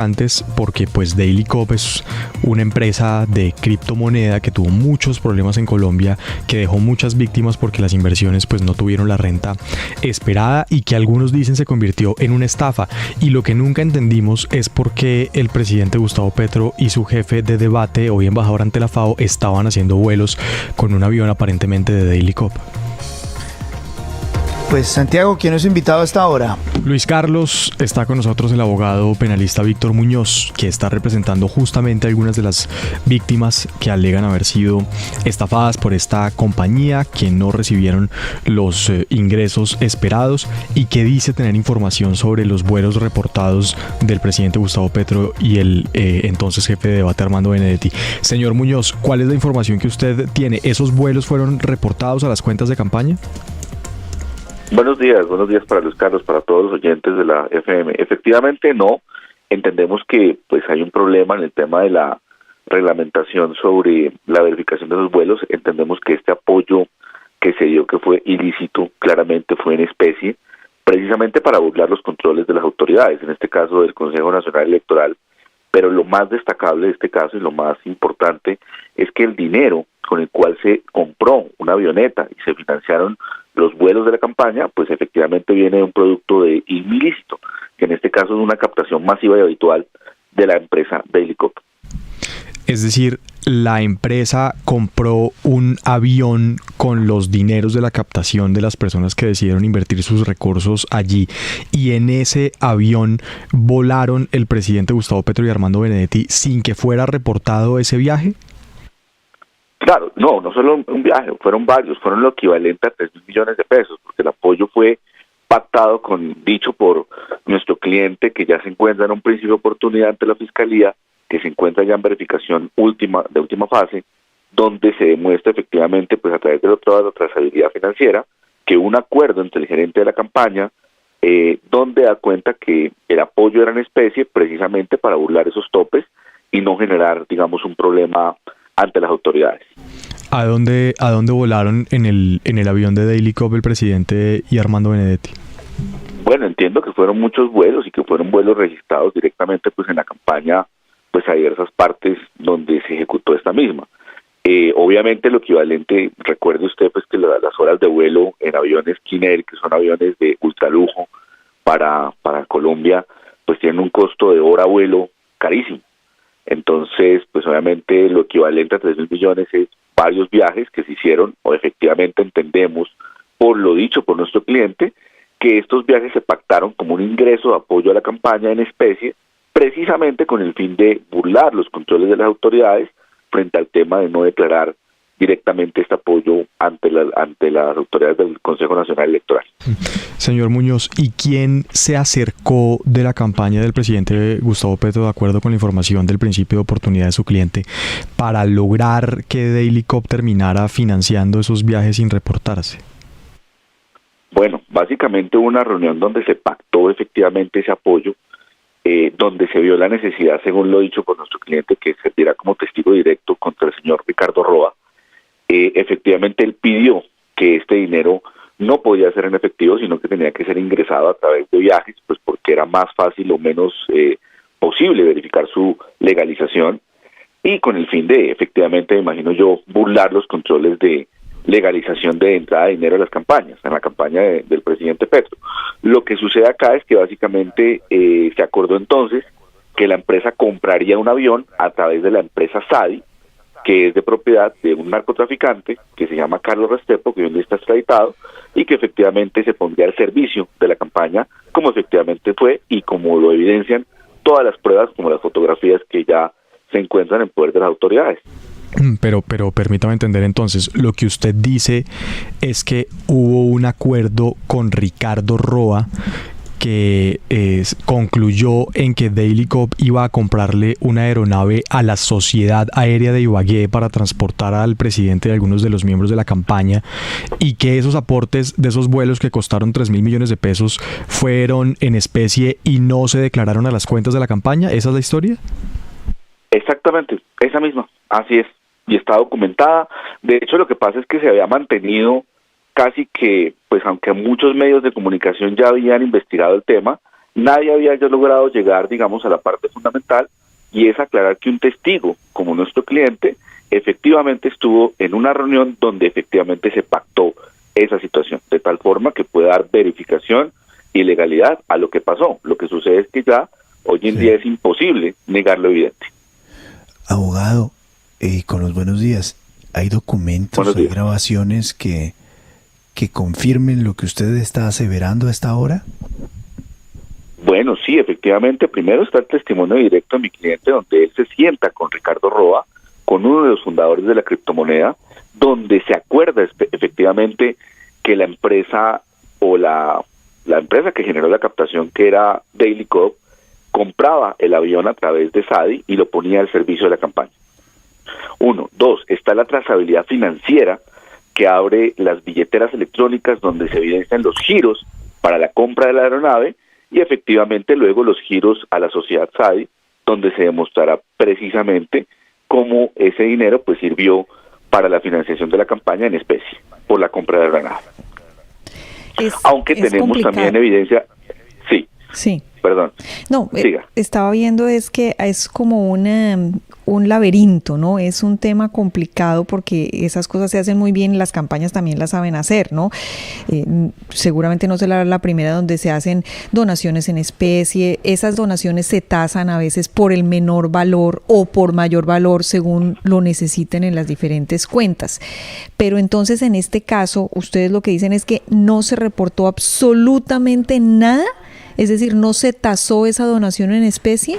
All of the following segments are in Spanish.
antes porque pues Daily Cop es una empresa de criptomoneda que tuvo muchos problemas en Colombia, que dejó muchas víctimas porque las inversiones pues no tuvieron la renta esperada y que algunos dicen se convirtió en una estafa. Y lo que nunca entendimos es por qué el presidente Gustavo Petro y su jefe de debate, hoy embajador ante la FAO, estaban haciendo vuelos con un avión aparentemente de Daily Cop. Pues Santiago, ¿quién es invitado a esta hora? Luis Carlos, está con nosotros el abogado penalista Víctor Muñoz, que está representando justamente a algunas de las víctimas que alegan haber sido estafadas por esta compañía, que no recibieron los ingresos esperados y que dice tener información sobre los vuelos reportados del presidente Gustavo Petro y el entonces jefe de debate Armando Benedetti. Señor Muñoz, ¿cuál es la información que usted tiene? ¿Esos vuelos fueron reportados a las cuentas de campaña? Buenos días para Luis Carlos, para todos los oyentes de la FM. Efectivamente no, entendemos que pues hay un problema en el tema de la reglamentación sobre la verificación de los vuelos. Entendemos que este apoyo que se dio, que fue ilícito, claramente fue en especie, precisamente para burlar los controles de las autoridades, en este caso del Consejo Nacional Electoral. Pero lo más destacable de este caso y lo más importante es que el dinero con el cual se compró una avioneta y se financiaron los vuelos de la campaña, pues efectivamente viene de un producto de ilícito, que en este caso es una captación masiva y habitual de la empresa Daily Cop. Es decir, la empresa compró un avión con los dineros de la captación de las personas que decidieron invertir sus recursos allí, y en ese avión volaron el presidente Gustavo Petro y Armando Benedetti sin que fuera reportado ese viaje. Claro, no solo un viaje, fueron varios, fueron lo equivalente a 3.000 millones de pesos, porque el apoyo fue pactado dicho por nuestro cliente, que ya se encuentra en un principio de oportunidad ante la Fiscalía, que se encuentra ya en verificación de última fase, donde se demuestra efectivamente, pues a través del otro lado, la trazabilidad financiera, que un acuerdo entre el gerente de la campaña, donde da cuenta que el apoyo era en especie, precisamente para burlar esos topes y no generar, digamos, un problema ante las autoridades. ¿A dónde volaron en el avión de Daily Cop el presidente y Armando Benedetti? Bueno, entiendo que fueron muchos vuelos y que fueron vuelos registrados directamente pues en la campaña, pues a diversas partes donde se ejecutó esta misma. Obviamente lo equivalente, recuerde usted pues que las horas de vuelo en aviones Kinect, que son aviones de ultralujo para Colombia, pues tienen un costo de hora vuelo carísimo. Entonces, pues obviamente lo equivalente a 3.000 millones es varios viajes que se hicieron, o efectivamente entendemos, por lo dicho por nuestro cliente, que estos viajes se pactaron como un ingreso de apoyo a la campaña en especie, precisamente con el fin de burlar los controles de las autoridades frente al tema de no declarar directamente este apoyo ante las autoridades del Consejo Nacional Electoral. Señor Muñoz, ¿y quién se acercó de la campaña del presidente Gustavo Petro, de acuerdo con la información del principio de oportunidad de su cliente, para lograr que Daily Cop terminara financiando esos viajes sin reportarse? Bueno, básicamente hubo una reunión donde se pactó efectivamente ese apoyo, donde se vio la necesidad, según lo dicho por nuestro cliente, que servirá como testigo directo contra el señor Ricardo Roa. Efectivamente él pidió que este dinero no podía ser en efectivo, sino que tenía que ser ingresado a través de viajes, pues porque era más fácil o menos posible verificar su legalización, y con el fin de, efectivamente, me imagino yo, burlar los controles de legalización de entrada de dinero a las campañas, en la campaña del presidente Petro. Lo que sucede acá es que básicamente se acordó entonces que la empresa compraría un avión a través de la empresa SADI, que es de propiedad de un narcotraficante que se llama Carlos Restrepo, que hoy está extraditado, y que efectivamente se pondría al servicio de la campaña, como efectivamente fue, y como lo evidencian todas las pruebas, como las fotografías que ya se encuentran en poder de las autoridades. Pero permítame entender entonces, lo que usted dice es que hubo un acuerdo con Ricardo Roa que concluyó en que Daily Cop iba a comprarle una aeronave a la Sociedad Aérea de Ibagué para transportar al presidente y algunos de los miembros de la campaña, y que esos aportes de esos vuelos que costaron 3.000 millones de pesos fueron en especie y no se declararon a las cuentas de la campaña. ¿Esa es la historia? Exactamente, esa misma, así es, y está documentada. De hecho, lo que pasa es que se había mantenido casi que, pues aunque muchos medios de comunicación ya habían investigado el tema, Nadie había ya logrado llegar, digamos, a la parte fundamental, y es aclarar que un testigo, como nuestro cliente, efectivamente estuvo en una reunión donde efectivamente se pactó esa situación, de tal forma que pueda dar verificación y legalidad a lo que pasó. Lo que sucede es que ya hoy en día es imposible negar lo evidente. Abogado, con los buenos días, ¿hay documentos, hay grabaciones que confirmen lo que usted está aseverando a esta hora? Bueno, sí, efectivamente, primero está el testimonio directo de mi cliente, donde él se sienta con Ricardo Roa, con uno de los fundadores de la criptomoneda, donde se acuerda efectivamente que la empresa o la empresa que generó la captación, que era Daily Code, compraba el avión a través de SADI y lo ponía al servicio de la campaña. 1. 2. Está la trazabilidad financiera, que abre las billeteras electrónicas donde se evidencian los giros para la compra de la aeronave, y efectivamente luego los giros a la sociedad SADI, donde se demostrará precisamente cómo ese dinero pues sirvió para la financiación de la campaña en especie, por la compra de la aeronave. Aunque tenemos complicado. También evidencia... Sí. Perdón. No, estaba viendo es que es como un laberinto, ¿no? Es un tema complicado porque esas cosas se hacen muy bien y las campañas también las saben hacer, ¿no? Seguramente no será la primera donde se hacen donaciones en especie. Esas donaciones se tasan a veces por el menor valor o por mayor valor según lo necesiten en las diferentes cuentas. Pero entonces en este caso, ustedes lo que dicen es que no se reportó absolutamente nada. Es decir, ¿no se tasó esa donación en especie?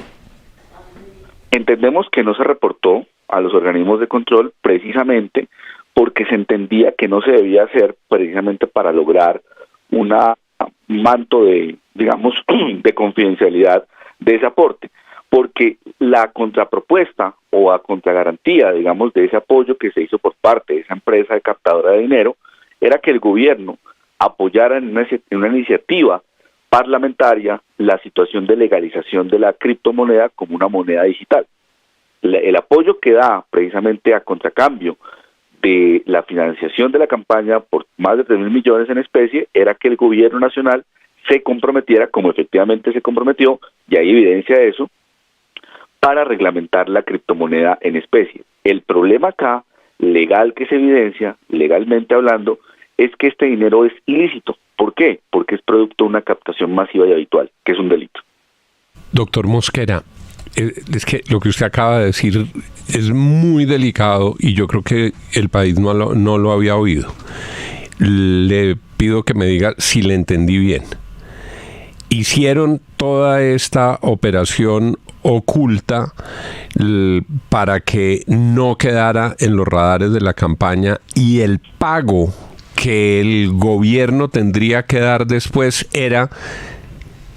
Entendemos que no se reportó a los organismos de control precisamente porque se entendía que no se debía hacer precisamente para lograr un manto de, digamos, de confidencialidad de ese aporte. Porque la contrapropuesta o a contragarantía, digamos, de ese apoyo que se hizo por parte de esa empresa de captadora de dinero era que el gobierno apoyara en una iniciativa parlamentaria la situación de legalización de la criptomoneda como una moneda digital. El apoyo que da precisamente a contracambio de la financiación de la campaña por más de 3.000 millones en especie era que el gobierno nacional se comprometiera, como efectivamente se comprometió, y hay evidencia de eso, para reglamentar la criptomoneda en especie. El problema acá, legal que se evidencia, legalmente hablando, es que este dinero es ilícito. ¿Por qué? Porque es producto de una captación masiva y habitual, que es un delito. Doctor Mosquera, es que lo que usted acaba de decir es muy delicado y yo creo que el país no lo había oído. Le pido que me diga si le entendí bien. Hicieron toda esta operación oculta para que no quedara en los radares de la campaña, y el pago que el gobierno tendría que dar después era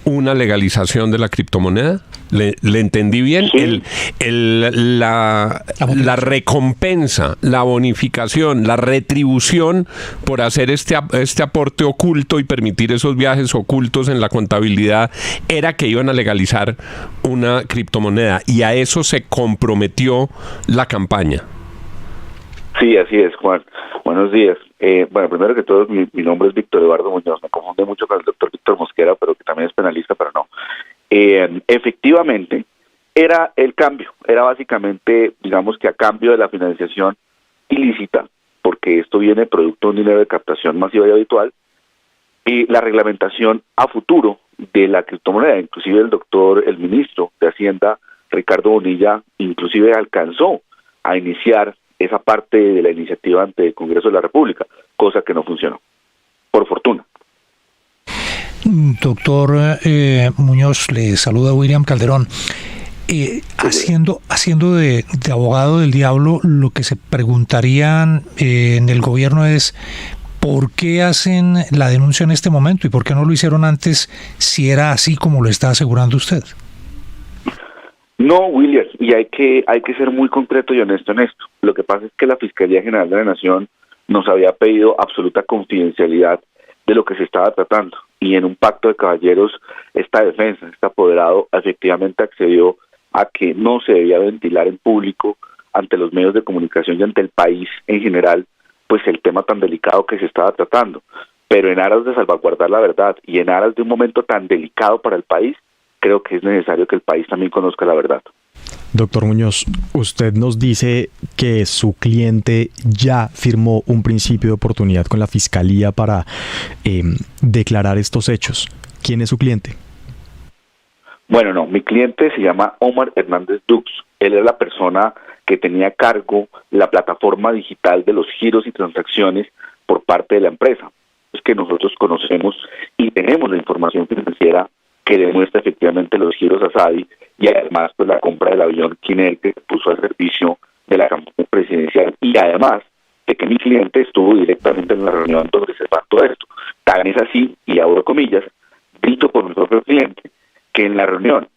una legalización de la criptomoneda. ¿Le entendí bien? Sí. La recompensa, la bonificación, la retribución por hacer este aporte oculto y permitir esos viajes ocultos en la contabilidad era que iban a legalizar una criptomoneda, y a eso se comprometió la campaña. Sí, así es, Juan. Buenos días. Bueno, primero que todo, mi nombre es Víctor Eduardo Muñoz. Me confunde mucho con el doctor Víctor Mosquera, pero que también es penalista, pero no. Efectivamente, era el cambio. Era básicamente, digamos que a cambio de la financiación ilícita, porque esto viene producto de un dinero de captación masiva y habitual, y la reglamentación a futuro de la criptomoneda. Inclusive el ministro de Hacienda, Ricardo Bonilla, inclusive alcanzó a iniciar esa parte de la iniciativa ante el Congreso de la República, cosa que no funcionó, por fortuna. Doctor Muñoz, le saluda William Calderón. Haciendo de abogado del diablo, lo que se preguntarían en el gobierno es ¿por qué hacen la denuncia en este momento y por qué no lo hicieron antes si era así como lo está asegurando usted? No, William, y hay que ser muy concreto y honesto en esto. Lo que pasa es que la Fiscalía General de la Nación nos había pedido absoluta confidencialidad de lo que se estaba tratando, y en un pacto de caballeros esta defensa, este apoderado, efectivamente accedió a que no se debía ventilar en público ante los medios de comunicación y ante el país en general, pues el tema tan delicado que se estaba tratando. pero en aras de salvaguardar la verdad y en aras de un momento tan delicado para el país, creo que es necesario que el país también conozca la verdad. Doctor Muñoz, usted nos dice que su cliente ya firmó un principio de oportunidad con la Fiscalía para declarar estos hechos. ¿Quién es su cliente? Bueno, no, mi cliente se llama Omar Hernández Dux. Él es la persona que tenía a cargo la plataforma digital de los giros y transacciones por parte de la empresa. Es que nosotros conocemos y tenemos la información financiera que demuestra efectivamente los giros a Saadi y además pues la compra del avión Kinect que se puso al servicio de la campaña presidencial, y además de que mi cliente estuvo directamente en la reunión donde se pactó esto. Tan es así, y abro comillas, dicho por mi propio cliente, que en la reunión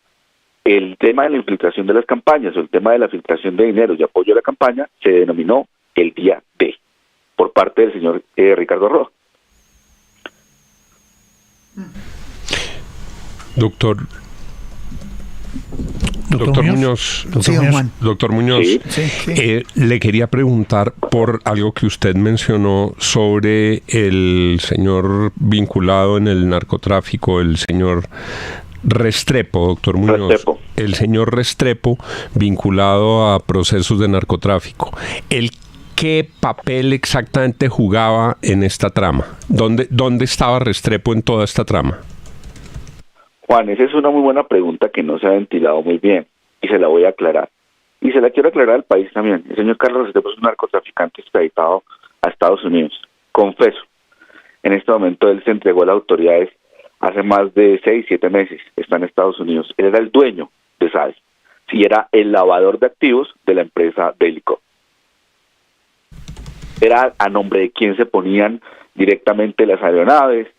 el tema de la infiltración de las campañas o el tema de la filtración de dinero y apoyo a la campaña se denominó el día D por parte del señor Ricardo Roa. Doctor Muñoz, doctor Muñoz, Sí. Le quería preguntar por algo que usted mencionó sobre el señor vinculado en el narcotráfico, el señor Restrepo, doctor Muñoz. Restrepo. El señor Restrepo vinculado a procesos de narcotráfico. ¿Qué papel exactamente jugaba en esta trama? ¿Dónde estaba Restrepo en toda esta trama? Juan, esa es una muy buena pregunta que no se ha ventilado muy bien y se la voy a aclarar. Y se la quiero aclarar al país también. El señor Carlos Restrepo es un narcotraficante extraditado a Estados Unidos. Confeso, en este momento él se entregó a las autoridades hace más de 6-7 meses. Está en Estados Unidos. Él era el dueño de Saadi. Sí, era el lavador de activos de la empresa Bellico. Era a nombre de quien se ponían directamente las aeronaves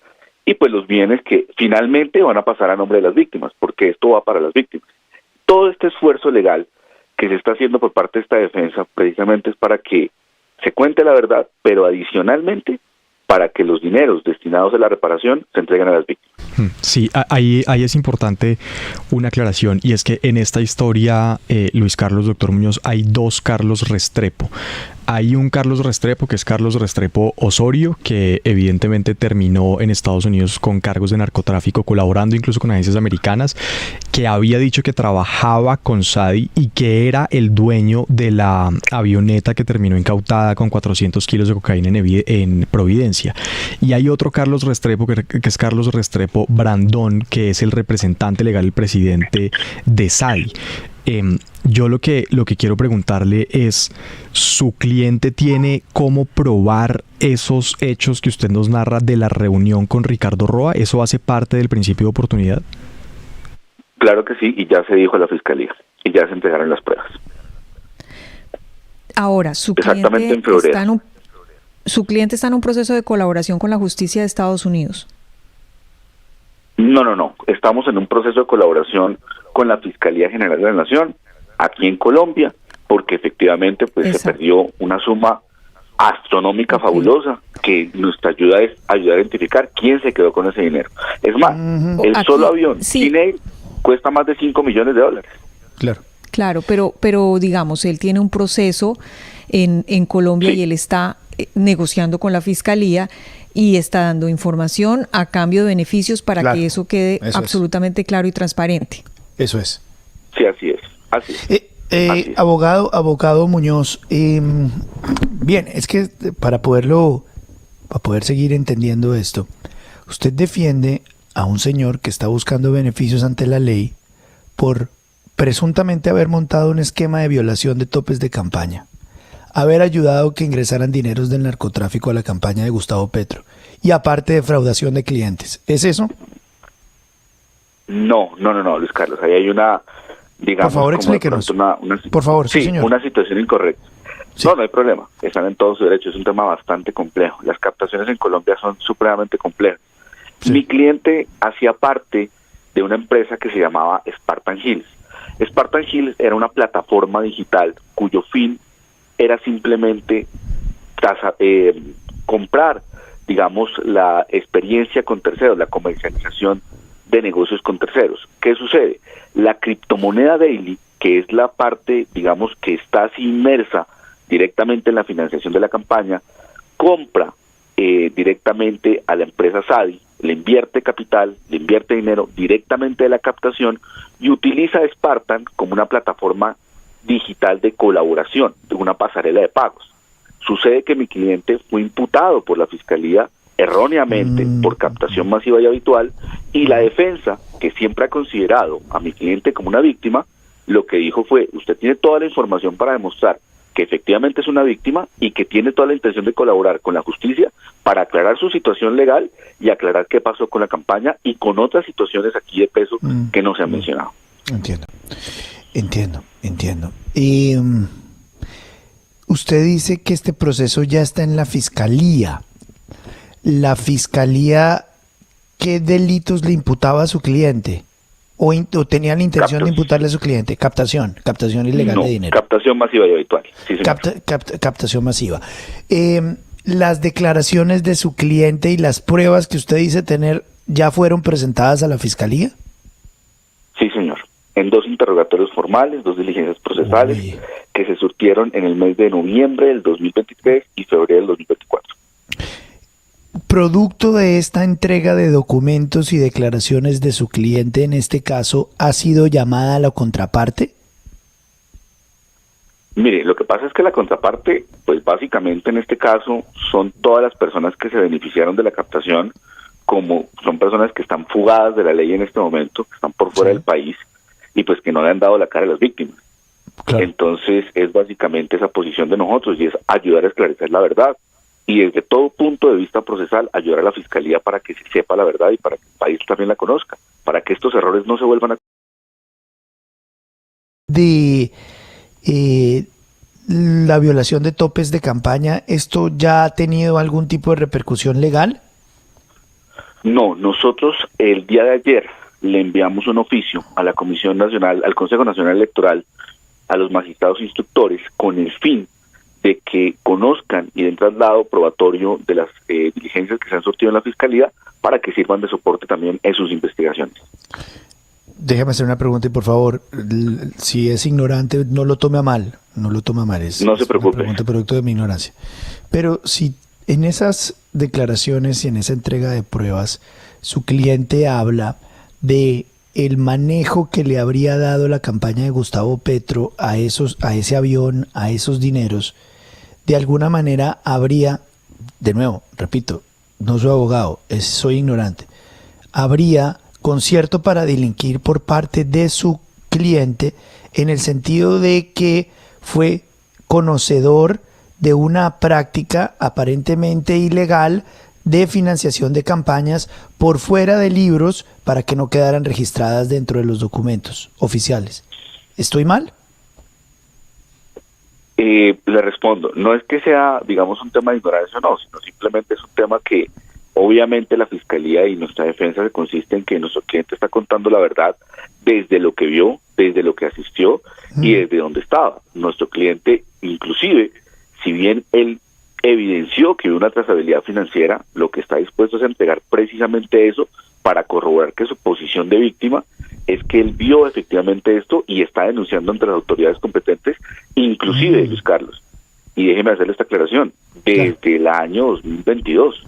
y pues los bienes que finalmente van a pasar a nombre de las víctimas, porque esto va para las víctimas. Todo este esfuerzo legal que se está haciendo por parte de esta defensa precisamente es para que se cuente la verdad, pero adicionalmente para que los dineros destinados a la reparación se entreguen a las víctimas. Sí, ahí es importante una aclaración, y es que en esta historia, Luis Carlos, doctor Muñoz, hay dos Carlos Restrepo. Hay un Carlos Restrepo que es Carlos Restrepo Osorio, que evidentemente terminó en Estados Unidos con cargos de narcotráfico, colaborando incluso con agencias americanas, que había dicho que trabajaba con Saadi y que era el dueño de la avioneta que terminó incautada con 400 kilos de cocaína en Providencia. Y hay otro Carlos Restrepo que es Carlos Restrepo Brandón, que es el representante legal del presidente de Saadi. Yo lo que quiero preguntarle es, ¿su cliente tiene cómo probar esos hechos que usted nos narra de la reunión con Ricardo Roa? ¿Eso hace parte del principio de oportunidad? Claro que sí, y ya se dijo a la Fiscalía, y ya se entregaron las pruebas. Ahora, su cliente está en un proceso de colaboración con la justicia de Estados Unidos. No. Estamos en un proceso de colaboración con la Fiscalía General de la Nación, aquí en Colombia, porque efectivamente pues se perdió una suma astronómica fabulosa que nos ayuda a identificar quién se quedó con ese dinero. Es más, el solo avión Kinect cuesta más de $5 millones. Claro, pero digamos, él tiene un proceso en Colombia y él está negociando con la Fiscalía y está dando información a cambio de beneficios para que eso quede absolutamente claro y transparente. Eso es. Sí, así es. Así es. Abogado Muñoz, bien, es que para poder seguir entendiendo esto, usted defiende a un señor que está buscando beneficios ante la ley por presuntamente haber montado un esquema de violación de topes de campaña, haber ayudado que ingresaran dineros del narcotráfico a la campaña de Gustavo Petro y aparte defraudación de clientes. ¿Es eso? No, Luis Carlos. Ahí hay una, digamos, por favor, explíquenos. Por favor, sí, señor. Una situación incorrecta. Sí. No hay problema. Están en todo su derecho. Es un tema bastante complejo. Las captaciones en Colombia son supremamente complejas. Sí. Mi cliente hacía parte de una empresa que se llamaba Spartan Hills. Spartan Hills era una plataforma digital cuyo fin era simplemente comprar, digamos, la experiencia con terceros, la comercialización de negocios con terceros. ¿Qué sucede? La criptomoneda Daily, que es la parte, digamos, que está así inmersa directamente en la financiación de la campaña, compra directamente a la empresa SADI, le invierte capital, le invierte dinero directamente de la captación y utiliza a Spartan como una plataforma digital de colaboración, de una pasarela de pagos. Sucede que mi cliente fue imputado por la Fiscalía erróneamente por captación masiva y habitual, y la defensa, que siempre ha considerado a mi cliente como una víctima, lo que dijo fue: usted tiene toda la información para demostrar que efectivamente es una víctima y que tiene toda la intención de colaborar con la justicia para aclarar su situación legal y aclarar qué pasó con la campaña y con otras situaciones aquí de peso que no se han mencionado. Entiendo. Y usted dice que este proceso ya está en la Fiscalía. ¿La Fiscalía qué delitos le imputaba a su cliente? ¿O tenía la intención de imputarle a su cliente? Captación ilegal de dinero. Captación masiva y habitual. Sí, captación masiva. Las declaraciones de su cliente y las pruebas que usted dice tener ya fueron presentadas a la Fiscalía. Sí, señor. En 2 interrogatorios formales, 2 diligencias procesales que se surtieron en el mes de noviembre del 2023 y febrero del 2024. Producto de esta entrega de documentos y declaraciones de su cliente, en este caso, ¿ha sido llamada a la contraparte? Mire, lo que pasa es que la contraparte, pues básicamente en este caso, son todas las personas que se beneficiaron de la captación, como son personas que están fugadas de la ley en este momento, que están por fuera del país, y pues que no le han dado la cara a las víctimas. Claro. Entonces es básicamente esa posición de nosotros, y es ayudar a esclarecer la verdad. Y desde todo punto de vista procesal, ayudar a la Fiscalía para que se sepa la verdad y para que el país también la conozca, para que estos errores no se vuelvan a... La violación de topes de campaña, ¿esto ya ha tenido algún tipo de repercusión legal? No, nosotros el día de ayer le enviamos un oficio a la Comisión Nacional, al Consejo Nacional Electoral, a los magistrados instructores, con el fin de que conozcan y den traslado probatorio de las diligencias que se han surtido en la Fiscalía para que sirvan de soporte también en sus investigaciones. Déjame hacer una pregunta y por favor, si es ignorante, no lo tome a mal, no se preocupe. Una pregunta producto de mi ignorancia. Pero si en esas declaraciones y en esa entrega de pruebas, su cliente habla de el manejo que le habría dado la campaña de Gustavo Petro a ese avión, a esos dineros, de alguna manera habría, de nuevo, repito, no soy abogado, soy ignorante, habría concierto para delinquir por parte de su cliente en el sentido de que fue conocedor de una práctica aparentemente ilegal de financiación de campañas por fuera de libros para que no quedaran registradas dentro de los documentos oficiales. ¿Estoy mal? Le respondo, no es que sea, digamos, un tema de ignorancia o no, sino simplemente es un tema que obviamente la Fiscalía y nuestra defensa se consiste en que nuestro cliente está contando la verdad desde lo que vio, desde lo que asistió y desde donde estaba. Nuestro cliente, inclusive, si bien él evidenció que hubo una trazabilidad financiera, lo que está dispuesto es a entregar precisamente eso para corroborar que su posición de víctima es que él vio efectivamente esto y está denunciando ante las autoridades competentes, inclusive Luis Carlos. Y déjeme hacerle esta aclaración, desde el año 2022.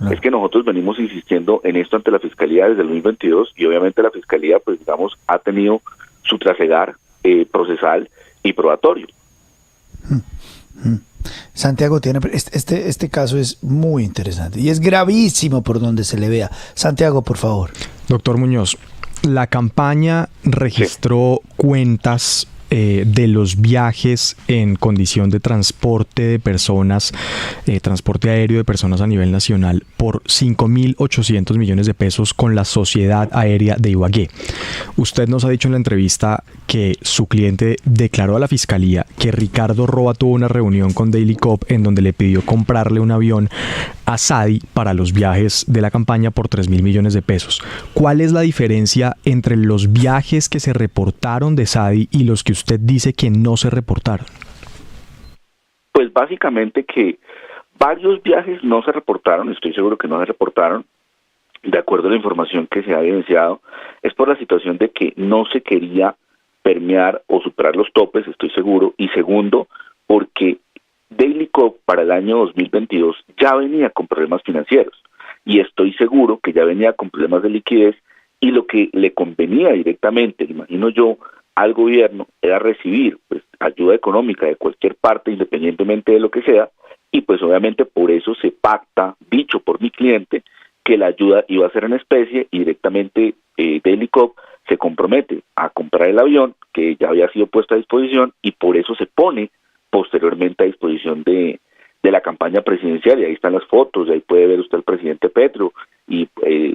Es que nosotros venimos insistiendo en esto ante la Fiscalía desde el 2022 y obviamente la Fiscalía, pues digamos, ha tenido su trasegar procesal y probatorio. Santiago tiene este caso es muy interesante y es gravísimo por donde se le vea. Santiago, por favor. Doctor Muñoz, la campaña registró cuentas de los viajes en condición de transporte de personas, transporte aéreo de personas a nivel nacional por 5.800 millones de pesos con la Sociedad Aérea de Ibagué. Usted nos ha dicho en la entrevista que su cliente declaró a la Fiscalía que Ricardo Roa tuvo una reunión con Daily Cop en donde le pidió comprarle un avión a SADI para los viajes de la campaña por 3.000 millones de pesos. ¿Cuál es la diferencia entre los viajes que se reportaron de SADI y los que usted dice que no se reportaron? Pues básicamente que varios viajes no se reportaron, estoy seguro que no se reportaron, de acuerdo a la información que se ha evidenciado, es por la situación de que no se quería permear o superar los topes, estoy seguro, y segundo, porque Daily Coop para el año 2022 ya venía con problemas financieros y estoy seguro que ya venía con problemas de liquidez, y lo que le convenía directamente, imagino yo, al gobierno era recibir pues ayuda económica de cualquier parte, independientemente de lo que sea, y pues obviamente por eso se pacta, dicho por mi cliente, que la ayuda iba a ser en especie, y directamente Daily Coop se compromete a comprar el avión que ya había sido puesto a disposición, y por eso se pone posteriormente a disposición de la campaña presidencial, y ahí están las fotos, y ahí puede ver usted al presidente Petro y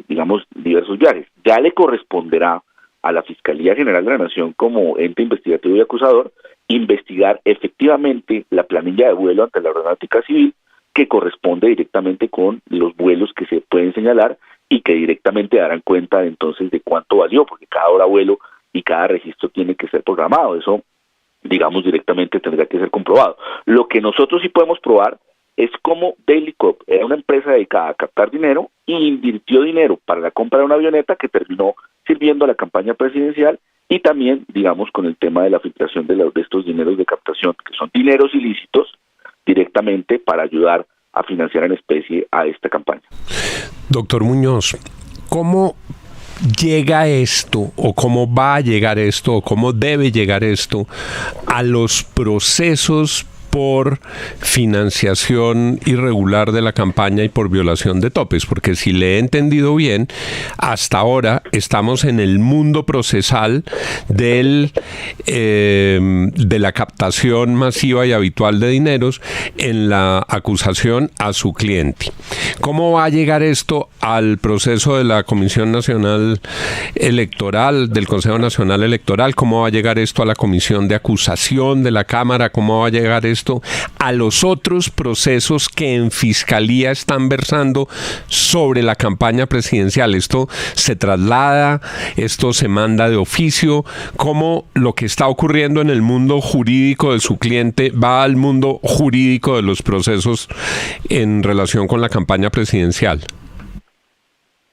digamos diversos viajes. Ya le corresponderá a la Fiscalía General de la Nación como ente investigativo y acusador investigar efectivamente la planilla de vuelo ante la Aeronáutica Civil, que corresponde directamente con los vuelos que se pueden señalar y que directamente darán cuenta entonces de cuánto valió, porque cada hora vuelo y cada registro tiene que ser programado. Eso, digamos, directamente tendrá que ser comprobado. Lo que nosotros sí podemos probar es cómo Daily Coop era una empresa dedicada a captar dinero y invirtió dinero para la compra de una avioneta que terminó sirviendo a la campaña presidencial, y también, digamos, con el tema de la filtración de estos dineros de captación, que son dineros ilícitos, directamente para ayudar a financiar en especie a esta campaña. Doctor Muñoz, ¿cómo llega esto, o cómo va a llegar esto, o cómo debe llegar esto a los procesos por financiación irregular de la campaña y por violación de topes? Porque si le he entendido bien, hasta ahora estamos en el mundo procesal de la captación masiva y habitual de dineros en la acusación a su cliente. ¿Cómo va a llegar esto al proceso de la Comisión Nacional Electoral, del Consejo Nacional Electoral? ¿Cómo va a llegar esto a la Comisión de Acusación de la Cámara? ¿Cómo va a llegar esto a los otros procesos que en Fiscalía están versando sobre la campaña presidencial? ¿Esto se traslada? ¿Esto se manda de oficio? ¿Cómo lo que está ocurriendo en el mundo jurídico de su cliente va al mundo jurídico de los procesos en relación con la campaña presidencial?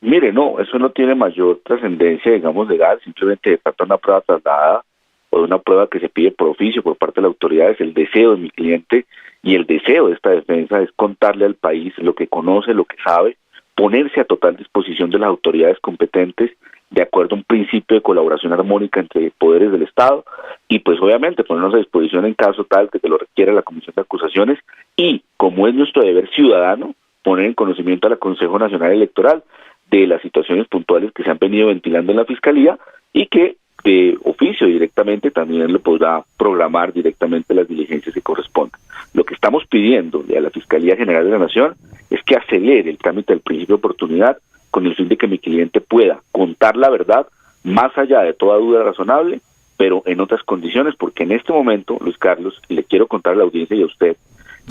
Mire, no, eso no tiene mayor trascendencia, digamos, legal. Simplemente se trata de una prueba trasladada o de una prueba que se pide por oficio por parte de las autoridades. El deseo de mi cliente y el deseo de esta defensa es contarle al país lo que conoce, lo que sabe, ponerse a total disposición de las autoridades competentes de acuerdo a un principio de colaboración armónica entre poderes del Estado, y pues obviamente ponernos a disposición en caso tal que se lo requiera la Comisión de Acusaciones, y como es nuestro deber ciudadano, poner en conocimiento al Consejo Nacional Electoral de las situaciones puntuales que se han venido ventilando en la Fiscalía, y que de oficio directamente también le podrá programar directamente las diligencias que correspondan. Lo que estamos pidiendo a la Fiscalía General de la Nación es que acelere el trámite del principio de oportunidad, con el fin de que mi cliente pueda contar la verdad más allá de toda duda razonable, pero en otras condiciones, porque en este momento, Luis Carlos, y le quiero contar a la audiencia y a usted,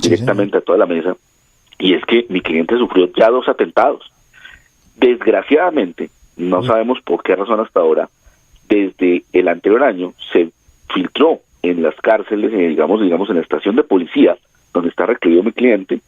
directamente a toda la mesa, y es que mi cliente sufrió ya 2 atentados. Desgraciadamente, no sabemos por qué razón hasta ahora, desde el anterior año se filtró en las cárceles, digamos en la estación de policía donde está recluido mi cliente,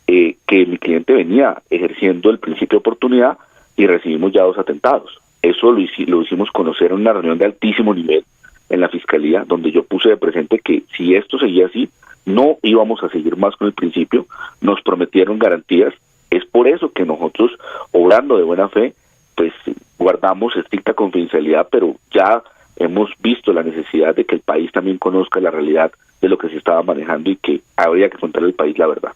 que mi cliente venía ejerciendo el principio de oportunidad, y recibimos ya 2 atentados. Eso lo hicimos conocer en una reunión de altísimo nivel en la Fiscalía, donde yo puse de presente que si esto seguía así, no íbamos a seguir más con el principio. Nos prometieron garantías. Es por eso que nosotros, obrando de buena fe, pues guardamos estricta confidencialidad, pero ya hemos visto la necesidad de que el país también conozca la realidad de lo que se estaba manejando, y que habría que contarle al país la verdad.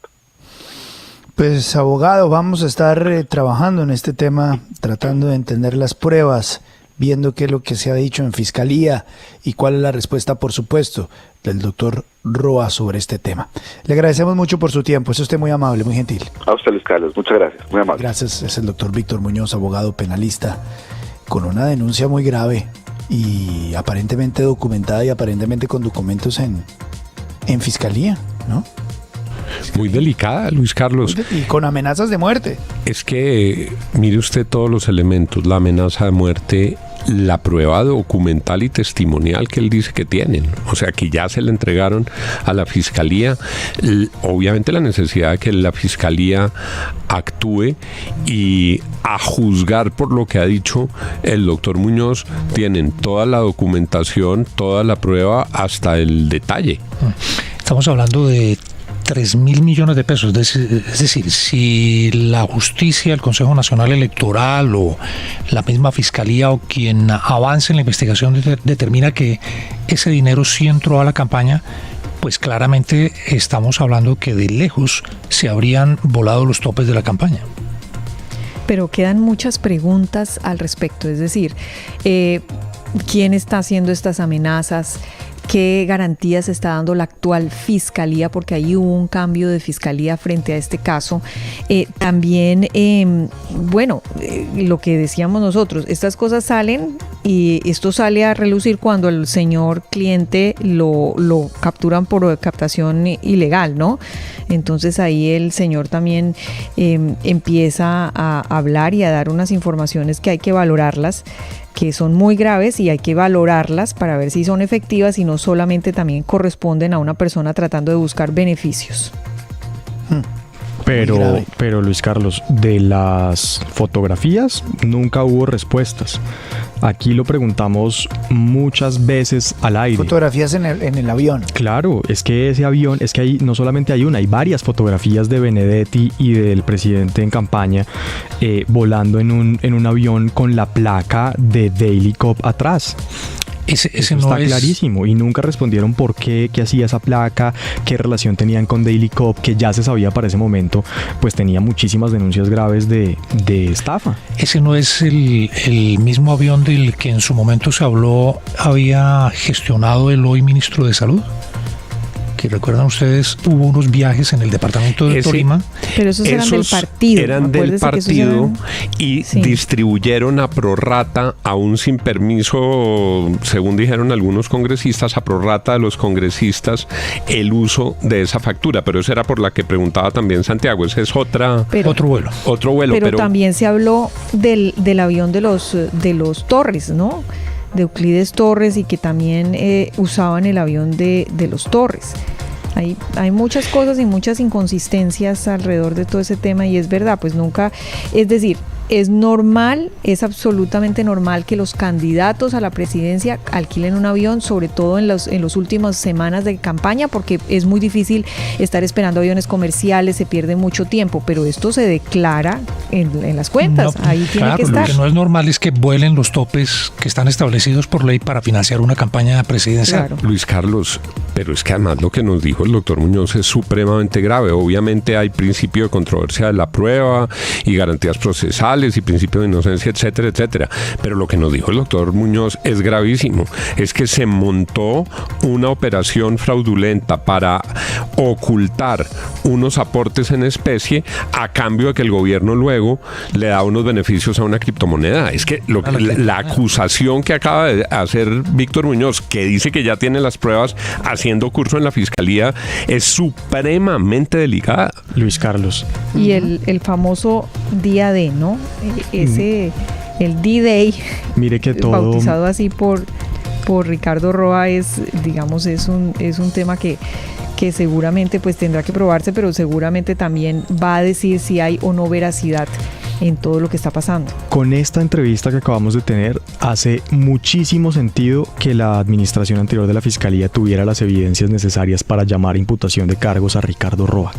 Pues, abogado, vamos a estar trabajando en este tema, tratando de entender las pruebas, viendo qué es lo que se ha dicho en Fiscalía y cuál es la respuesta, por supuesto, del doctor Roa sobre este tema. Le agradecemos mucho por su tiempo. Es usted muy amable, muy gentil. A usted, Luis Carlos, muchas gracias, muy amable. Gracias. Es el doctor Víctor Muñoz, abogado penalista, con una denuncia muy grave y aparentemente documentada y aparentemente con documentos en Fiscalía, ¿no? Muy delicada, Luis Carlos. Y con amenazas de muerte. Es que mire usted todos los elementos: la amenaza de muerte, la prueba documental y testimonial que él dice que tienen, o sea, que ya se le entregaron a la Fiscalía. Obviamente la necesidad de que la Fiscalía actúe, y a juzgar por lo que ha dicho el doctor Muñoz, tienen toda la documentación, toda la prueba, hasta el detalle. Estamos hablando de 3.000 millones de pesos. Es decir, si la justicia, el Consejo Nacional Electoral o la misma Fiscalía o quien avance en la investigación determina que ese dinero sí entró a la campaña, pues claramente estamos hablando que de lejos se habrían volado los topes de la campaña. Pero quedan muchas preguntas al respecto, es decir, ¿quién está haciendo estas amenazas? ¿Qué garantías está dando la actual fiscalía? Porque ahí hubo un cambio de fiscalía frente a este caso. También, lo que decíamos nosotros, estas cosas salen y esto sale a relucir cuando el señor cliente lo capturan por captación ilegal, ¿no? Entonces ahí el señor también empieza a hablar y a dar unas informaciones que hay que valorarlas, que son muy graves y hay que valorarlas para ver si son efectivas y no solamente también corresponden a una persona tratando de buscar beneficios. Pero Luis Carlos, de las fotografías nunca hubo respuestas. Aquí lo preguntamos muchas veces al aire. Fotografías en el avión. Claro, es que ese avión, es que ahí no solamente hay una, hay varias fotografías de Benedetti y del presidente en campaña volando en un avión con la placa de Daily Cop atrás. Ese Eso no está es clarísimo y nunca respondieron por qué hacía esa placa, qué relación tenían con Daily Cop, que ya se sabía para ese momento, pues tenía muchísimas denuncias graves de estafa. Ese no es el mismo avión del que en su momento se habló, había gestionado el hoy ministro de Salud. Que recuerdan ustedes, hubo unos viajes en el departamento de Tolima. Pero esos eran del partido. Eran del partido y distribuyeron a prorrata, aún sin permiso, según dijeron algunos congresistas, a prorrata de los congresistas, el uso de esa factura. Pero esa era por la que preguntaba también Santiago. Ese es otro vuelo. Pero también se habló del avión de los Torres, ¿no? De Euclides Torres, y que también usaban el avión de los Torres. Hay muchas cosas y muchas inconsistencias alrededor de todo ese tema, y es verdad, pues nunca, es decir, es normal, es absolutamente normal que los candidatos a la presidencia alquilen un avión, sobre todo en las últimas semanas de campaña, porque es muy difícil estar esperando aviones comerciales, se pierde mucho tiempo, pero esto se declara en las cuentas, ahí tiene que estar. Lo que no es normal es que vuelen los topes que están establecidos por ley para financiar una campaña presidencial. Claro. Luis Carlos, pero es que además lo que nos dijo el doctor Muñoz es supremamente grave. Obviamente hay principio de controversia de la prueba y garantías procesales y principio de inocencia, etcétera, etcétera. Pero lo que nos dijo el doctor Muñoz es gravísimo. Es que se montó una operación fraudulenta para ocultar unos aportes en especie a cambio de que el gobierno luego le da unos beneficios a una criptomoneda. Es que la acusación que acaba de hacer Víctor Muñoz, que dice que ya tiene las pruebas haciendo curso en la fiscalía, es supremamente delicada. Luis Carlos. Y el famoso día D, ¿no? El D-Day, mire que todo bautizado así por Ricardo Roa, es un tema que seguramente pues tendrá que probarse, pero seguramente también va a decir si hay o no veracidad en todo lo que está pasando. Con esta entrevista que acabamos de tener, hace muchísimo sentido que la administración anterior de la Fiscalía tuviera las evidencias necesarias para llamar a imputación de cargos a Ricardo Roa,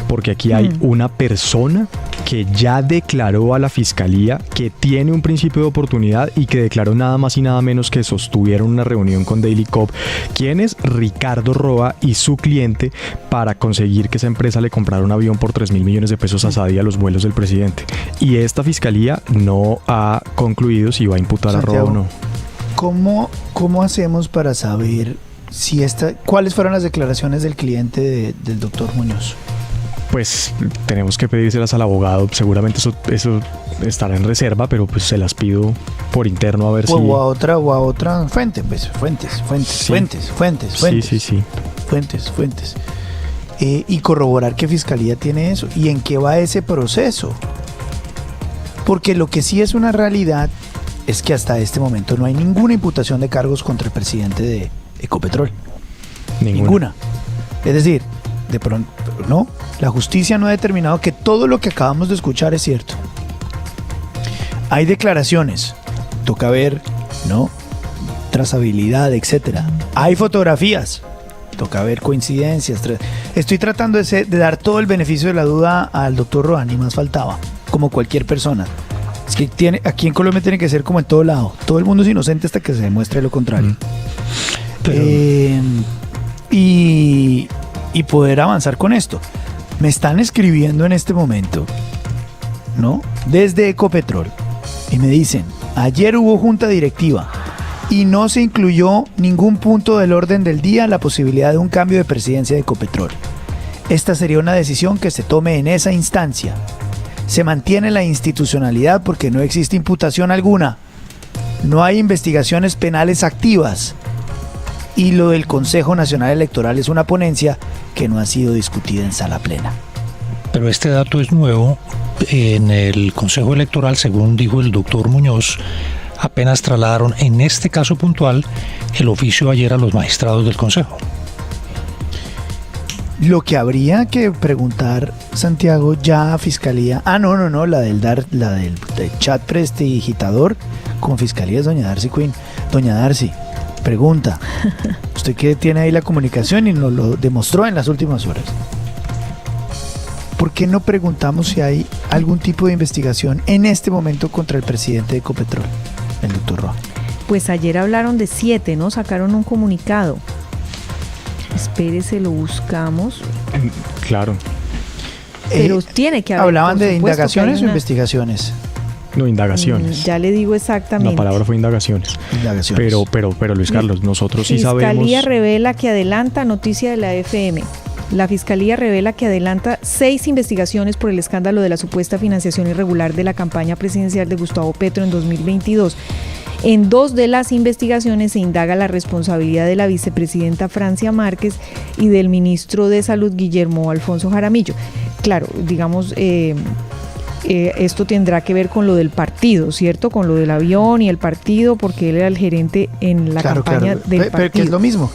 porque aquí hay una persona que ya declaró a la Fiscalía que tiene un principio de oportunidad y que declaró nada más y nada menos que sostuvieron una reunión con Daily Cop, quien es Ricardo Roa y su cliente, para conseguir que esa empresa le comprara un avión por 3.000 millones de pesos a Sadia a los vuelos del presidente. Y esta fiscalía no ha concluido si va a imputar Santiago, a Roa o no. ¿Cómo hacemos para saber cuáles fueron las declaraciones del cliente del doctor Muñoz? Pues tenemos que pedírselas al abogado. Seguramente eso estará en reserva, pero pues se las pido por interno a ver o a otra fuente, pues fuentes. Y corroborar qué fiscalía tiene eso y en qué va ese proceso. Porque lo que sí es una realidad es que hasta este momento no hay ninguna imputación de cargos contra el presidente de Ecopetrol. Ninguna. Es decir, de pronto, no, la justicia no ha determinado que todo lo que acabamos de escuchar es cierto. Hay declaraciones, toca ver, ¿no? Trazabilidad, etcétera. Hay fotografías, toca ver coincidencias. Estoy tratando de dar todo el beneficio de la duda al doctor Roa, ni más faltaba, como cualquier persona. Es que aquí en Colombia tiene que ser como en todo lado. Todo el mundo es inocente hasta que se demuestre lo contrario. Y poder avanzar con esto. Me están escribiendo en este momento, ¿no? Desde Ecopetrol. Y me dicen, ayer hubo junta directiva y no se incluyó ningún punto del orden del día la posibilidad de un cambio de presidencia de Ecopetrol. Esta sería una decisión que se tome en esa instancia. Se mantiene la institucionalidad porque no existe imputación alguna. No hay investigaciones penales activas. Y lo del Consejo Nacional Electoral es una ponencia que no ha sido discutida en sala plena. Pero este dato es nuevo. En el Consejo Electoral, según dijo el doctor Muñoz, apenas trasladaron en este caso puntual el oficio ayer a los magistrados del Consejo. Lo que habría que preguntar, Santiago, ya a Fiscalía... No, la del chat prestidigitador con Fiscalía es doña Darcy Quinn. Doña Darcy, pregunta, usted que tiene ahí la comunicación y nos lo demostró en las últimas horas. ¿Por qué no preguntamos si hay algún tipo de investigación en este momento contra el presidente de Ecopetrol, el doctor Roa? Pues ayer hablaron de 7, ¿no? Sacaron un comunicado. Espérese, lo buscamos. Claro. Pero tiene que haber. ¿Hablaban de indagaciones o investigaciones? No, indagaciones. Ya le digo exactamente. La palabra fue indagaciones. Pero Luis Carlos, nosotros sí sabemos... Fiscalía revela que adelanta, noticia de la FM. La Fiscalía revela que adelanta 6 investigaciones por el escándalo de la supuesta financiación irregular de la campaña presidencial de Gustavo Petro en 2022. En 2 de las investigaciones se indaga la responsabilidad de la vicepresidenta Francia Márquez y del ministro de Salud Guillermo Alfonso Jaramillo. Claro, digamos, esto tendrá que ver con lo del partido, ¿cierto? Con lo del avión y el partido, porque él era el gerente en la campaña del partido. Pero que es lo mismo.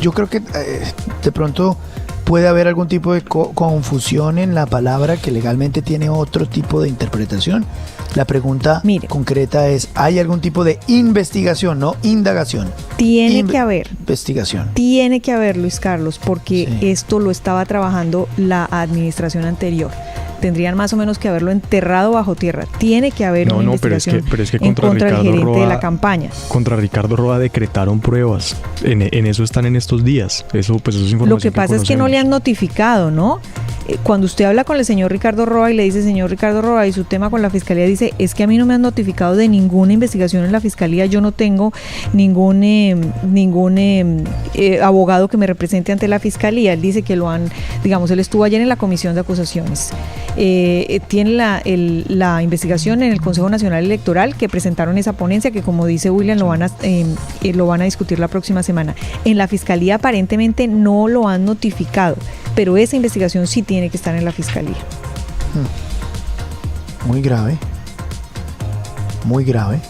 Yo creo que de pronto puede haber algún tipo de confusión en la palabra que legalmente tiene otro tipo de interpretación. La pregunta concreta es, ¿hay algún tipo de investigación, no indagación? Tiene que haber. Investigación. Tiene que haber, Luis Carlos, porque esto lo estaba trabajando la administración anterior. Tendrían más o menos que haberlo enterrado bajo tierra. Tiene que haber una investigación pero es que en contra del gerente Roa, de la campaña. Contra Ricardo Roa decretaron pruebas. En eso están en estos días. Eso es información. Lo que pasa es que no le han notificado, ¿no? Cuando usted habla con el señor Ricardo Roa y le dice, señor Ricardo Roa, y su tema con la Fiscalía, dice, es que a mí no me han notificado de ninguna investigación en la Fiscalía, yo no tengo ningún abogado que me represente ante la Fiscalía. Él dice que él estuvo ayer en la Comisión de Acusaciones. Tiene la investigación en el Consejo Nacional Electoral, que presentaron esa ponencia que, como dice William, lo van a discutir la próxima semana. En la Fiscalía aparentemente no lo han notificado, pero esa investigación sí tiene que estar en la Fiscalía. Muy grave. Muy grave.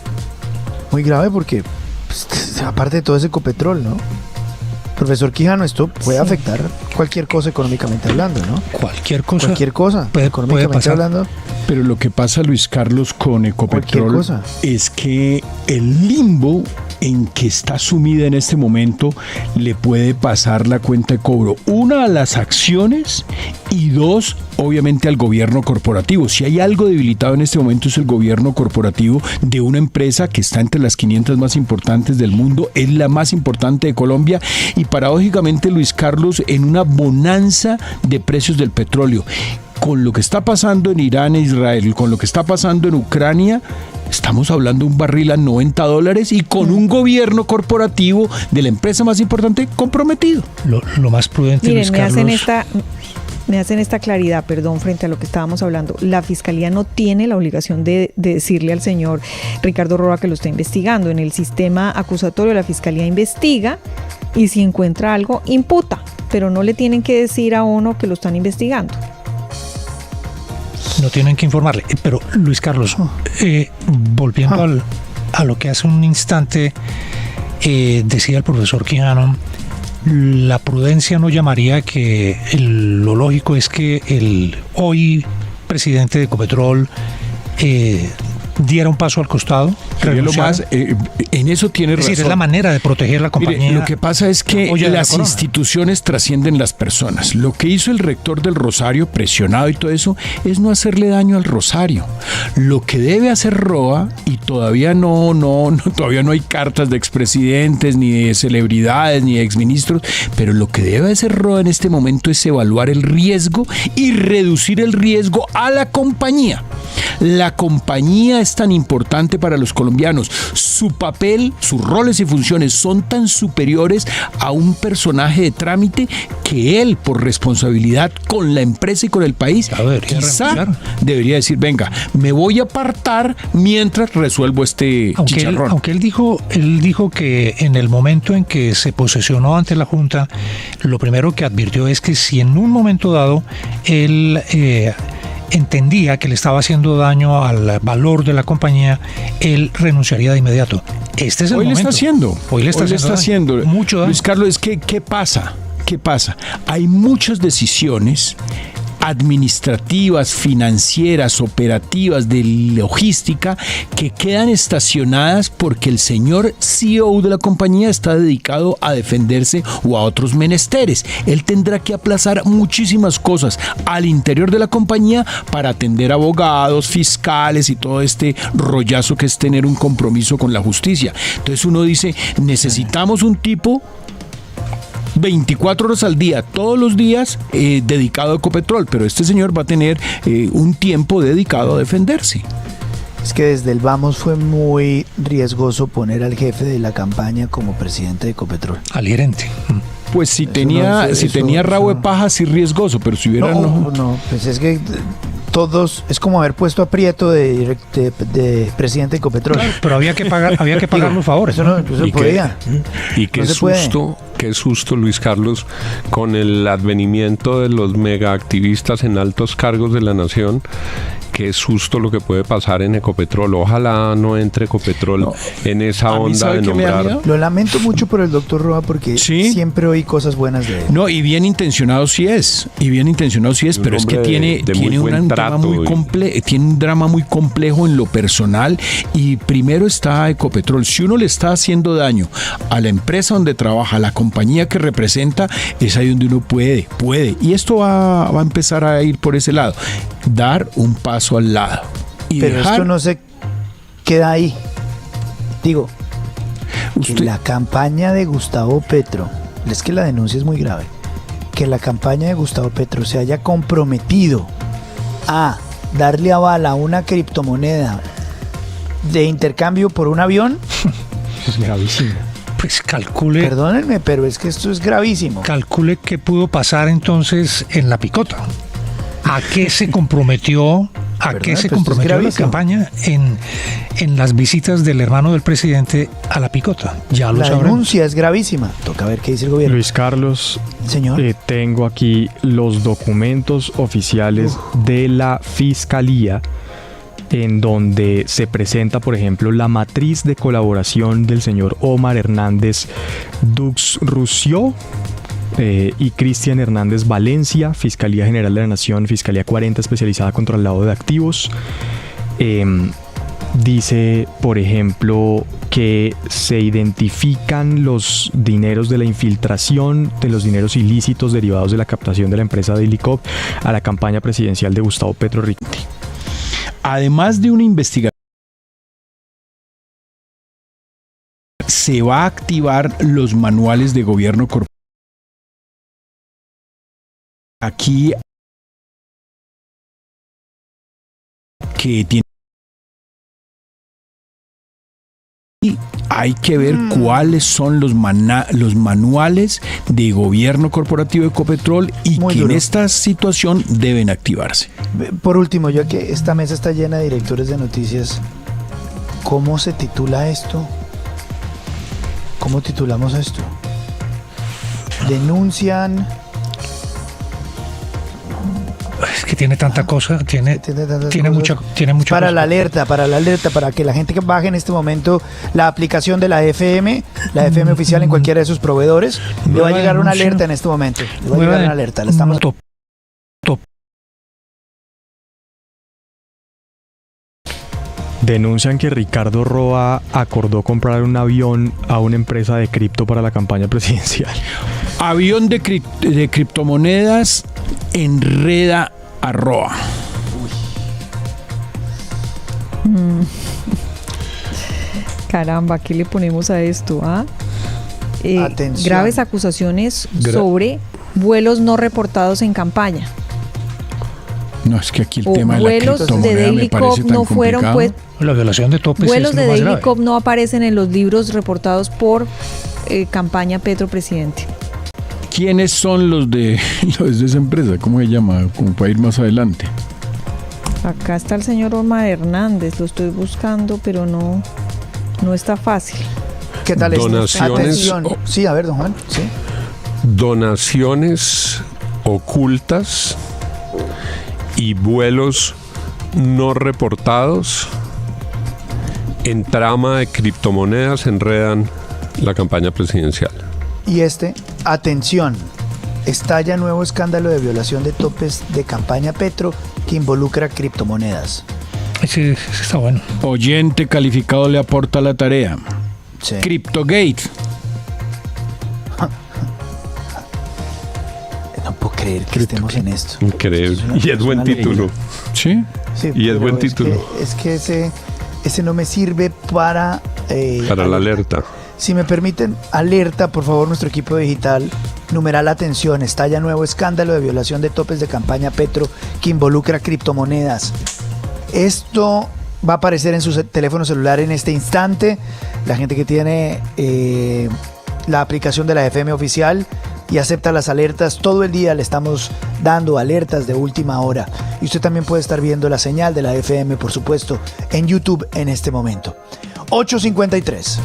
Muy grave porque, pues, aparte de todo ese Ecopetrol, ¿no? Profesor Quijano, esto puede afectar cualquier cosa económicamente hablando, ¿no? Cualquier cosa económicamente pasar. hablando. Pero lo que pasa, Luis Carlos, con Ecopetrol es que el limbo en que está sumida en este momento le puede pasar la cuenta de cobro. 1, a las acciones y 2, obviamente al gobierno corporativo. Si hay algo debilitado en este momento es el gobierno corporativo de una empresa que está entre las 500 más importantes del mundo, es la más importante de Colombia y paradójicamente, Luis Carlos, en una bonanza de precios del petróleo. Con lo que está pasando en Irán e Israel, con lo que está pasando en Ucrania, estamos hablando de un barril a $90 y con un gobierno corporativo de la empresa más importante comprometido. Lo más prudente, Miren, Luis Carlos... Me hacen esta claridad, perdón, frente a lo que estábamos hablando. La Fiscalía no tiene la obligación de decirle al señor Ricardo Roa que lo está investigando. En el sistema acusatorio la Fiscalía investiga y si encuentra algo, imputa, pero no le tienen que decir a uno que lo están investigando. No tienen que informarle. Pero, Luis Carlos, volviendo a lo que hace un instante decía el profesor Quijano, la prudencia no llamaría que lo lógico es que el hoy presidente de Ecopetrol diera un paso al costado? Lo más, en eso tiene razón. Es decir, es la manera de proteger la compañía. Mire, lo que pasa es que las instituciones trascienden las personas. Lo que hizo el rector del Rosario, presionado y todo eso, es no hacerle daño al Rosario. Lo que debe hacer Roa, y todavía todavía no hay cartas de expresidentes, ni de celebridades, ni de exministros, pero lo que debe hacer Roa en este momento es evaluar el riesgo y reducir el riesgo a la compañía. La compañía es tan importante para los colombianos. Su papel, sus roles y funciones son tan superiores a un personaje de trámite que él, por responsabilidad con la empresa y con el país, quizá debería decir, venga, me voy a apartar mientras resuelvo este chicharrón. Aunque él dijo que en el momento en que se posesionó ante la Junta, lo primero que advirtió es que si en un momento dado él entendía que le estaba haciendo daño al valor de la compañía, él renunciaría de inmediato. Este es el momento. Hoy le está haciendo mucho daño. Luis Carlos, es que ¿qué pasa? Hay muchas decisiones administrativas, financieras, operativas, de logística, que quedan estacionadas porque el señor CEO de la compañía está dedicado a defenderse o a otros menesteres. Él tendrá que aplazar muchísimas cosas al interior de la compañía para atender abogados, fiscales y todo este rollazo que es tener un compromiso con la justicia. Entonces uno dice, necesitamos un tipo 24 horas al día, todos los días, dedicado a Ecopetrol, pero este señor va a tener un tiempo dedicado a defenderse. Es que desde el vamos fue muy riesgoso poner al jefe de la campaña como presidente de Ecopetrol. Al gerente. Pues si tenía rabo de paja, sí riesgoso, pero si hubiera no, pues es que todos, es como haber puesto a Prieto de presidente de Ecopetrol. Claro, pero había que pagar los favores. Eso no podía. Y qué susto, Luis Carlos, con el advenimiento de los megaactivistas en altos cargos de la nación. Qué susto lo que puede pasar en Ecopetrol. Ojalá no entre Ecopetrol en esa onda de nombrar. Lo lamento mucho por el doctor Roa porque siempre oí cosas buenas de él. No, y bien intencionado sí es, pero es que tiene un drama muy complejo en lo personal, y primero está Ecopetrol. Si uno le está haciendo daño a la empresa donde trabaja, a la compañía que representa, es ahí donde uno puede. Y esto va a empezar a ir por ese lado. Dar un paso al lado. Pero esto no se queda ahí. Digo, que la campaña de Gustavo Petro, es que la denuncia es muy grave, que la campaña de Gustavo Petro se haya comprometido a darle aval a una criptomoneda de intercambio por un avión. Es gravísimo. Pues calcule. Perdónenme, pero es que esto es gravísimo. Calcule qué pudo pasar entonces en la picota. ¿A qué se comprometió? La campaña en las visitas del hermano del presidente a la picota? Ya lo sabremos. La denuncia es gravísima. Toca ver qué dice el gobierno. Luis Carlos, señor, tengo aquí los documentos oficiales de la Fiscalía, en donde se presenta, por ejemplo, la matriz de colaboración del señor Omar Hernández Dux-Rució y Cristian Hernández Valencia, Fiscalía General de la Nación, Fiscalía 40 especializada contra el lavado de activos. Dice, por ejemplo, que se identifican los dineros de la infiltración, de los dineros ilícitos derivados de la captación de la empresa Dailycop a la campaña presidencial de Gustavo Petro Riquelme. Además de una investigación, se va a activar los manuales de gobierno corporativo. Aquí que tiene, y hay que ver cuáles son los manuales de gobierno corporativo de Ecopetrol y que en esta situación deben activarse. Por último, ya que esta mesa está llena de directores de noticias, ¿cómo se titula esto? ¿Cómo titulamos esto? Denuncian. Es que tiene tanta cosa, tiene mucha. Para la alerta, para que la gente que baje en este momento la aplicación de la FM oficial en cualquiera de sus proveedores, le va a llegar una alerta en este momento. Le va a llegar una alerta. La estamos. denuncian que Ricardo Roa acordó comprar un avión a una empresa de cripto para la campaña presidencial. Avión de criptomonedas enreda a Roa. Caramba, ¿qué le ponemos a esto? Atención. Graves acusaciones sobre vuelos no reportados en campaña. No, es que aquí el O tema de la vuelos de criptomoneda me Daily parece Cop tan no fueron, complicado. pues, La violación de topes vuelos es de lo más Daily grave. Cop no aparecen en los libros reportados por campaña Petro Presidente. ¿Quiénes son los de esa empresa? ¿Cómo se llama? Como para ir más adelante. Acá está el señor Omar Hernández, lo estoy buscando, pero no está fácil. ¿Qué tal esto? Donaciones. Atención. Sí, a ver, don Juan. Sí. Donaciones ocultas y vuelos no reportados en trama de criptomonedas enredan la campaña presidencial. Y atención, estalla nuevo escándalo de violación de topes de campaña Petro que involucra criptomonedas. Ese está bueno. Oyente calificado le aporta la tarea. Sí. Cryptogate. No puedo creer que estemos en esto. Increíble. Es Y es buen una título. ¿Sí? Sí, Y es pero buen título. Es que ese no me sirve para... Para la alerta. Si me permiten, alerta, por favor, nuestro equipo digital. Numeral atención, estalla nuevo escándalo de violación de topes de campaña Petro que involucra criptomonedas. Esto va a aparecer en su teléfono celular en este instante. La gente que tiene la aplicación de la FM oficial y acepta las alertas, todo el día le estamos dando alertas de última hora. Y usted también puede estar viendo la señal de la FM, por supuesto, en YouTube en este momento. 8:53.